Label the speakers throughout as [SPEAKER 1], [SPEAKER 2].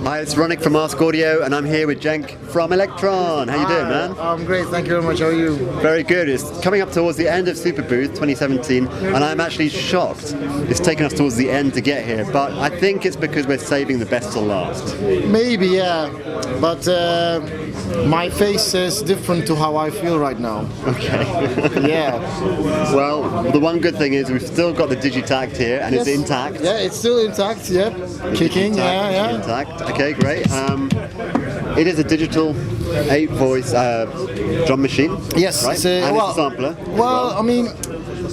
[SPEAKER 1] Hi, it's Ronnik from Ask.Audio, and I'm here with Cenk from Elektron. How you doing, man?
[SPEAKER 2] I'm great, thank you very much. How are you?
[SPEAKER 1] Very good. It's coming up towards the end of Superbooth 2017, and I'm actually shocked. It's taken us towards the end to get here, but I think it's because we're saving the best till last.
[SPEAKER 2] Maybe, yeah, but my face says different to how I feel right now.
[SPEAKER 1] Okay.
[SPEAKER 2] Yeah.
[SPEAKER 1] Well, the one good thing is we've still got the Digitakt here, and
[SPEAKER 2] Yes.
[SPEAKER 1] it's intact.
[SPEAKER 2] Yeah, it's still intact, yeah. Kicking, yeah.
[SPEAKER 1] Intact. Okay, great. It is a digital 8-voice drum machine.
[SPEAKER 2] Yes,
[SPEAKER 1] right?
[SPEAKER 2] it's
[SPEAKER 1] And it's a sampler.
[SPEAKER 2] Well, I mean,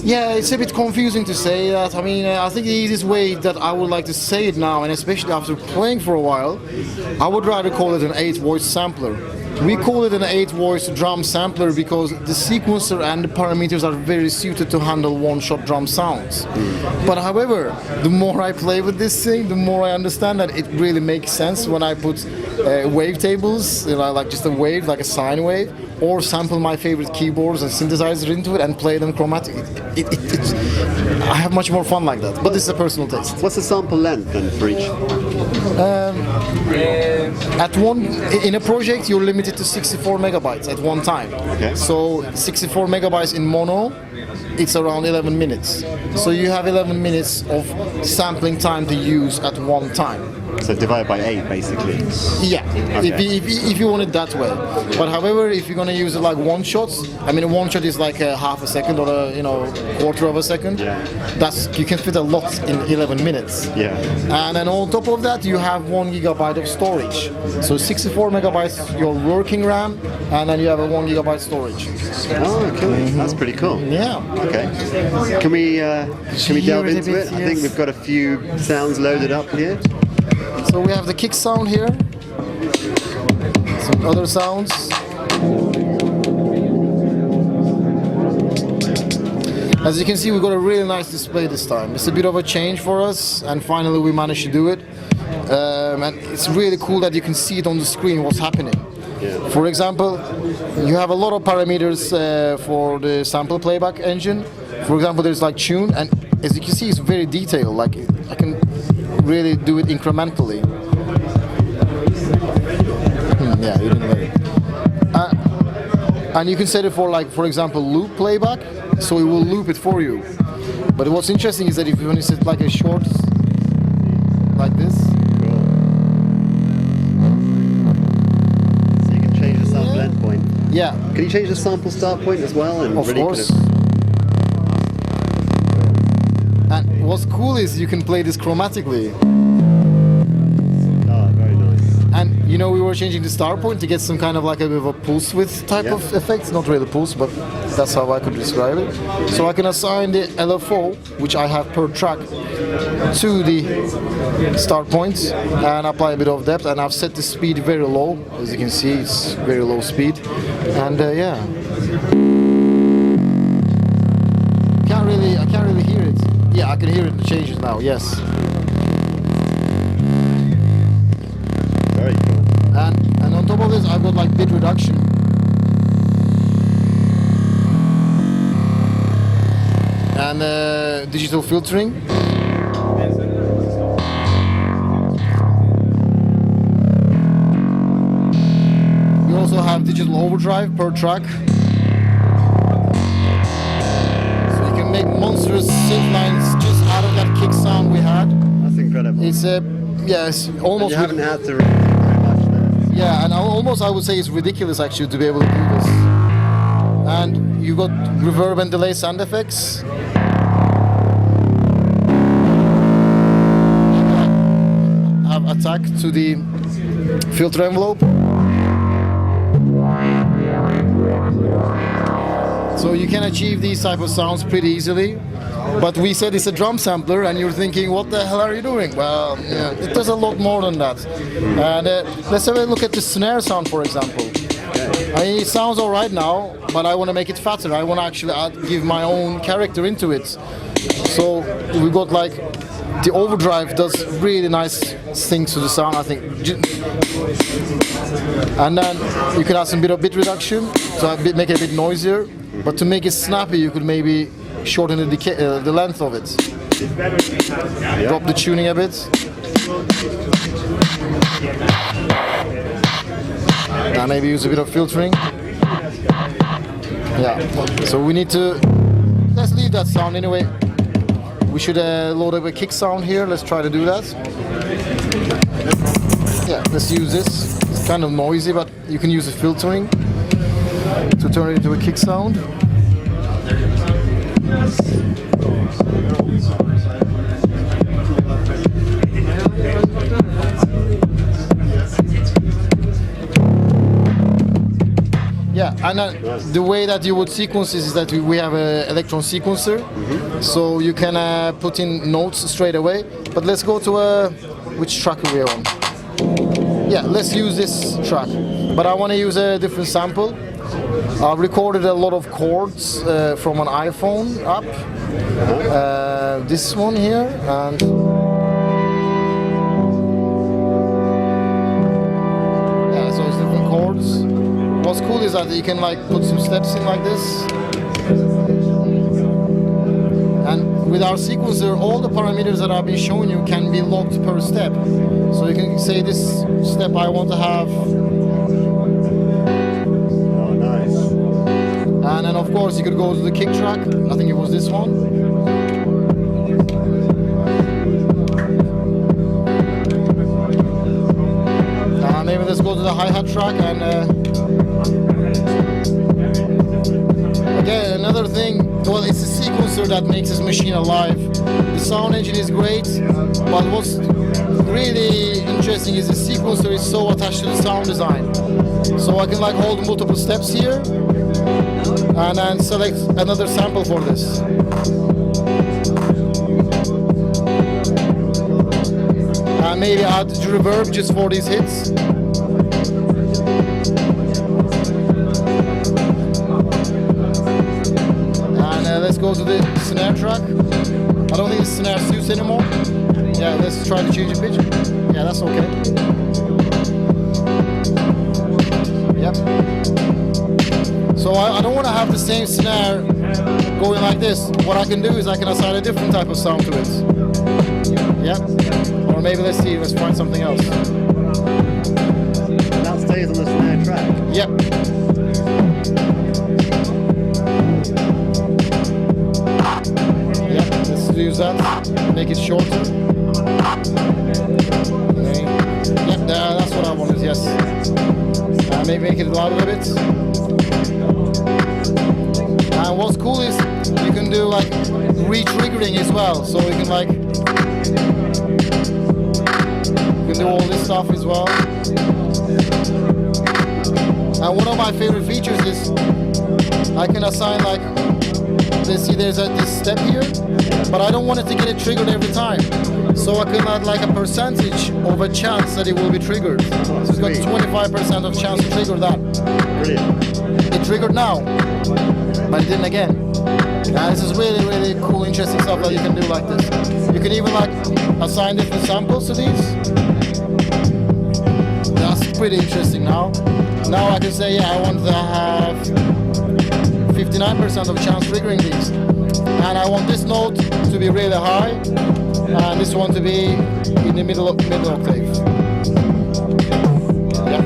[SPEAKER 2] yeah, it's a bit confusing to say that. I mean, I think the easiest way that I would like to say it now, and especially after playing for a while, I would rather call it an 8-voice sampler. We call it an 8-voice drum sampler because the sequencer and the parameters are very suited to handle one-shot drum sounds. But however, the more I play with this thing, the more I understand that it really makes sense when I put wavetables, like just a wave, like a sine wave, or sample my favorite keyboards and synthesizer into it and play them chromatic. I have much more fun like that, but this is a personal taste.
[SPEAKER 1] What's the sample length then for each?
[SPEAKER 2] In a project, you're limited to 64 megabytes at one time.
[SPEAKER 1] Okay.
[SPEAKER 2] So 64 megabytes in mono, it's around 11 minutes. So you have 11 minutes of sampling time to use at one time.
[SPEAKER 1] So divided by 8, basically.
[SPEAKER 2] Yeah,
[SPEAKER 1] Okay.
[SPEAKER 2] if you want it that way. But however, if you're gonna use it like one shots, I mean, one shot is like a half a second or a quarter of a second.
[SPEAKER 1] Yeah.
[SPEAKER 2] You can fit a lot in 11 minutes.
[SPEAKER 1] Yeah.
[SPEAKER 2] And then on top of that, you have 1 gigabyte of storage. So 64 megabytes your working RAM, and then you have a 1 gigabyte storage.
[SPEAKER 1] Oh, cool. That's pretty cool.
[SPEAKER 2] Yeah.
[SPEAKER 1] Okay. Can we delve
[SPEAKER 2] it a
[SPEAKER 1] into
[SPEAKER 2] bit,
[SPEAKER 1] it? I think
[SPEAKER 2] yes.
[SPEAKER 1] we've got a few sounds loaded up here.
[SPEAKER 2] So we have the kick sound here. Some other sounds. As you can see, we got a really nice display this time. It's a bit of a change for us, and finally we managed to do it. And it's really cool that you can see it on the screen what's happening.
[SPEAKER 1] Yeah.
[SPEAKER 2] For example, you have a lot of parameters for the sample playback engine. For example, there's like tune, and as you can see, it's very detailed. Like I can really do it incrementally. Yeah, you didn't let it. And you can set it for, like, for example, loop playback, so it will loop it for you. But what's interesting is that if you want to set like a short, like this.
[SPEAKER 1] So you can change the sample endpoint.
[SPEAKER 2] Yeah.
[SPEAKER 1] Can you change the sample start point as well? And
[SPEAKER 2] Of
[SPEAKER 1] really
[SPEAKER 2] course. And what's cool is you can play this chromatically.
[SPEAKER 1] Oh, very nice.
[SPEAKER 2] And we were changing the start point to get some kind of like a bit of a pulse width type of effect. Not really pulse, but that's how I could describe it. So I can assign the LFO, which I have per track, to the start point and apply a bit of depth. And I've set the speed very low. As you can see, it's very low speed. And yeah. I can't really hear it. Yeah, I can hear it in the changes now, yes.
[SPEAKER 1] Very cool.
[SPEAKER 2] And on top of this, I've got like bit reduction. And digital filtering. We also have digital overdrive per track. So you can make monstrous synth lines just out of that kick sound we had.
[SPEAKER 1] That's incredible.
[SPEAKER 2] It's it's almost.
[SPEAKER 1] You haven't had to repeat very much there.
[SPEAKER 2] Yeah, and I would say it's ridiculous actually to be able to do this. And you got reverb and delay sound effects. Have attack to the filter envelope. So you can achieve these type of sounds pretty easily. But we said it's a drum sampler, and you're thinking, what the hell are you doing? Well, yeah, it does a lot more than that. And let's have a look at the snare sound, for example. I mean, it sounds all right now, but I want to make it fatter. I want to actually give my own character into it. So we got like the overdrive does really nice things to the sound, I think. And then you can add some bit of bit reduction, so make it a bit noisier. But to make it snappy, you could maybe shorten the length of it. Drop the tuning a bit. Now maybe use a bit of filtering. Yeah, so we need to, let's leave that sound anyway. We should load up a kick sound here. Let's try to do that. Yeah, let's use this. It's kind of noisy, but you can use the filtering to turn it into a kick sound. Yeah, and the way that you would sequence this is that we have an Electron Sequencer, so you can put in notes straight away. But let's go to which track are we on? Yeah, let's use this track. But I want to use a different sample. I've recorded a lot of chords from an iPhone app. This one here, and yeah, so it's different chords. What's cool is that you can like put some steps in like this. And with our sequencer, all the parameters that I've been showing you can be locked per step. So you can say this step I want to have.
[SPEAKER 1] Oh, nice.
[SPEAKER 2] And then of course you could go to the kick track. I think it was this one. Maybe let's go to the hi-hat track and again, another thing, well, it's a sequencer that makes this machine alive. The sound engine is great, but what's really interesting is the sequencer is so attached to the sound design. So I can like hold multiple steps here and then select another sample for this. And maybe add reverb just for these hits. Let's go to the snare track. I don't think the snare suits anymore. Yeah, let's try to change the pitch. Yeah, that's okay. Yep. So I don't want to have the same snare going like this. What I can do is I can assign a different type of sound to it. Yep. Or maybe let's find something else.
[SPEAKER 1] That stays on the snare track?
[SPEAKER 2] Yep. Use that, make it shorter. Okay. Yep, that's what I wanted, yes. Maybe make it louder a bit. And what's cool is you can do like re-triggering as well. So you can like, you can do all this stuff as well. And one of my favorite features is I can assign like, let's see, there's this step here, but I don't want it to get it triggered every time. So I can add like a percentage of a chance that it will be triggered. So it's got 25% of chance to trigger that.
[SPEAKER 1] Brilliant.
[SPEAKER 2] It triggered now, but it didn't again. Now this is really, really cool, interesting stuff that you can do like this. You can even like assign different samples to these. That's pretty interesting now. Now I can say, yeah, I want to have 59% of chance triggering these. And I want this note to be really high, and this one to be in the middle octave. Yeah.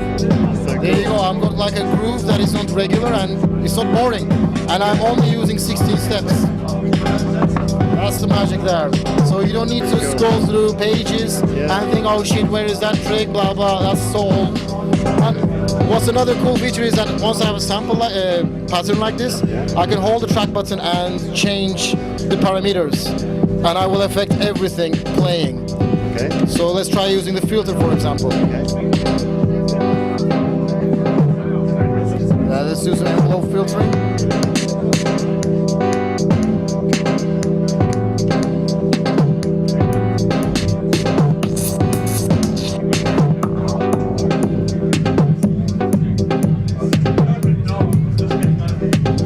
[SPEAKER 2] There you go, I've got like a groove that is not regular and it's not boring. And I'm only using 16 steps. That's the magic there. So you don't need to scroll through pages and think, oh shit, where is that trick, blah blah, that's so old. And what's another cool feature is that once I have a sample pattern like this, I can hold the track button and change the parameters, and I will affect everything playing.
[SPEAKER 1] Okay.
[SPEAKER 2] So let's try using the filter, for example.
[SPEAKER 1] Okay.
[SPEAKER 2] Let's do some envelope filtering.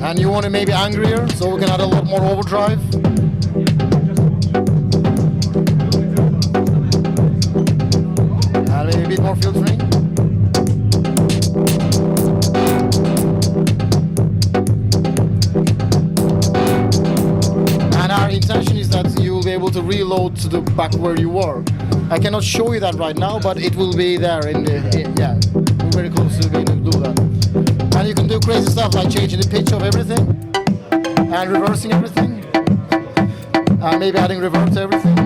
[SPEAKER 2] And you want it maybe angrier, so we can add a lot more overdrive. And maybe a bit more filtering. And our intention is that you will be able to reload to the back where you were. I cannot show you that right now, but it will be there yeah, we're very close to being able to do that. And you can do crazy stuff like changing the pitch of everything and reversing everything, and maybe adding reverb to everything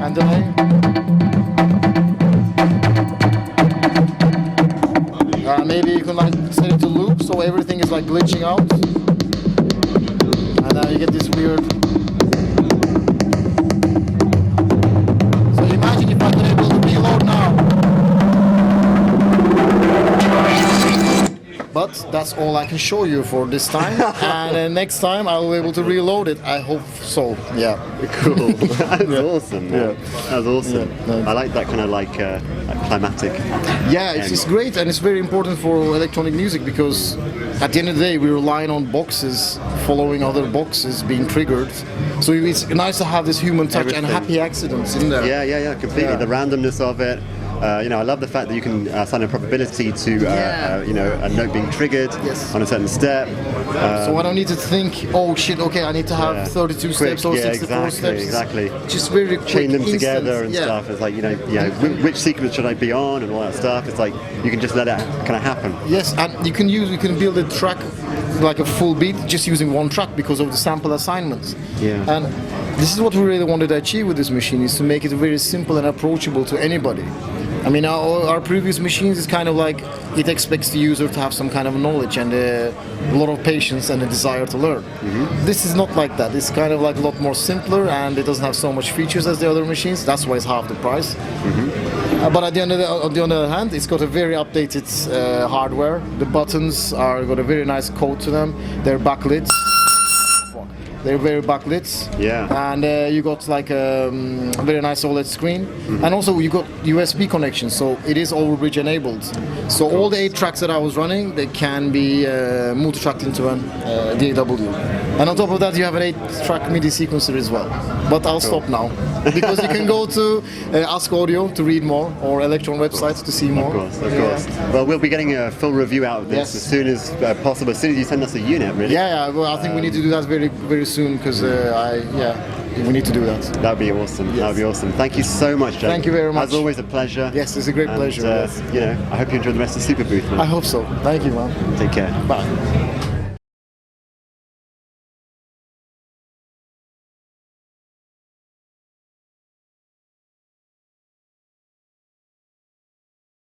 [SPEAKER 2] and delay. Maybe you can like set it to loop so everything is like glitching out, and then you get this weird. So imagine if I'm able to reload now. But that's all I can show you for this time, and next time I will be able to reload it. I hope so. Yeah.
[SPEAKER 1] Cool. That's awesome. Man.
[SPEAKER 2] Yeah.
[SPEAKER 1] That's awesome.
[SPEAKER 2] Yeah.
[SPEAKER 1] I like that kind of like climatic.
[SPEAKER 2] Yeah, it's great, and it's very important for electronic music because at the end of the day we're relying on boxes following other boxes being triggered. So it's nice to have this human touch
[SPEAKER 1] Everything.
[SPEAKER 2] and happy accidents in there.
[SPEAKER 1] Yeah, completely.
[SPEAKER 2] Yeah.
[SPEAKER 1] The randomness of it. You know, I love the fact that you can assign a probability to, you know, a note being triggered
[SPEAKER 2] Yes.
[SPEAKER 1] on a certain step.
[SPEAKER 2] So I don't need to think, oh shit, okay, I need to have 32 steps or 64 steps.
[SPEAKER 1] Exactly.
[SPEAKER 2] Just very quick,
[SPEAKER 1] Chain them
[SPEAKER 2] instant.
[SPEAKER 1] together and stuff. It's like, you know, which sequence should I be on and all that stuff. It's like you can just let it kind of happen.
[SPEAKER 2] Yes, and you can build a track like a full beat just using one track because of the sample assignments.
[SPEAKER 1] Yeah.
[SPEAKER 2] And this is what we really wanted to achieve with this machine, is to make it very simple and approachable to anybody. I mean, our previous machines is kind of like it expects the user to have some kind of knowledge and a lot of patience and a desire to learn. Mm-hmm. This is not like that. It's kind of like a lot more simpler, and it doesn't have so much features as the other machines. That's why it's half the price. Mm-hmm. But on the other hand, it's got a very updated hardware. The buttons got a very nice coat to them. They're backlit. They're very backlit.
[SPEAKER 1] Yeah.
[SPEAKER 2] And you got like a very nice OLED screen. Mm-hmm. And also you got USB connection, so it is overbridge enabled. So all the 8 tracks that I was running, they can be multi-tracked into an DAW. And on top of that, you have an 8-track MIDI sequencer as well. But I'll stop now, because you can go to Ask.Audio to read more, or Electron website to see more.
[SPEAKER 1] Of course. Well, we'll be getting a full review out of this as soon as possible, as soon as you send us a unit, really.
[SPEAKER 2] Yeah, well, I think we need to do that very, very soon, because we need to do that.
[SPEAKER 1] That'd be awesome. Yes. That'd be awesome. Thank you so much, Cenk.
[SPEAKER 2] Thank you very much.
[SPEAKER 1] As always, a pleasure.
[SPEAKER 2] Yes, it's a great pleasure. Yes.
[SPEAKER 1] You know, I hope you enjoy the rest of Superbooth, man.
[SPEAKER 2] I hope so. Thank you, man.
[SPEAKER 1] Take care.
[SPEAKER 2] Bye.